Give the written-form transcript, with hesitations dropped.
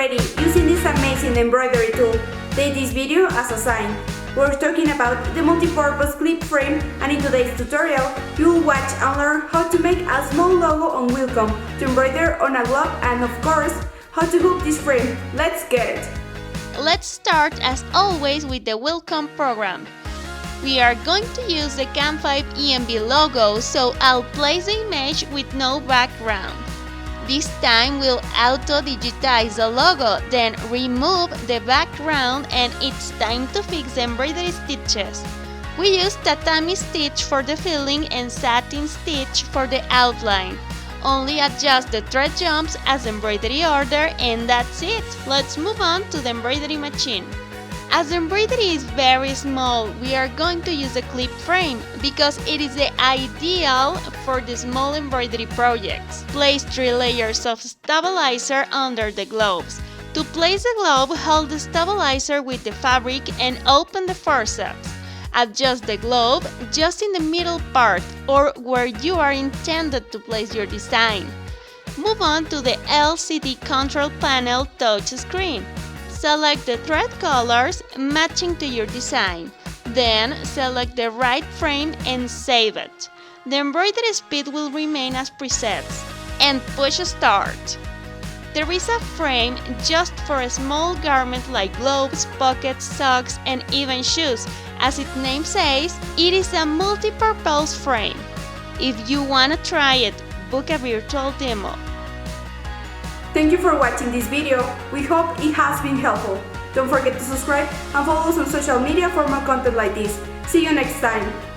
already using this amazing embroidery tool. Take this video as a sign. We're talking about the multi-purpose clip frame, and in today's tutorial, you'll watch and learn how to make a small logo on WILCOM, to embroider on a glove, and of course, how to hook this frame. Let's get it! Let's start as always with the WILCOM program. We are going to use the CAMFive EMB logo, so I'll place the image with no background. This time we'll auto-digitize the logo, then remove the background, and it's time to fix the embroidery stitches. We use tatami stitch for the filling and satin stitch for the outline. Only adjust the thread jumps as embroidery order, and that's it. Let's move on to the embroidery machine. As the embroidery is very small, we are going to use a clip frame because it is the ideal for the small embroidery projects. Place 3 layers of stabilizer under the gloves. To place the glove, hold the stabilizer with the fabric and open the forceps. Adjust the glove just in the middle part or where you are intended to place your design. Move on to the LCD control panel touch screen. Select the thread colors matching to your design. Then select the right frame and save it. The embroidery speed will remain as presets. And push start. There is a frame just for a small garment like gloves, pockets, socks, and even shoes. As its name says, it is a multi-purpose frame. If you want to try it, book a virtual demo. Thank you for watching this video. We hope it has been helpful. Don't forget to subscribe and follow us on social media for more content like this. See you next time.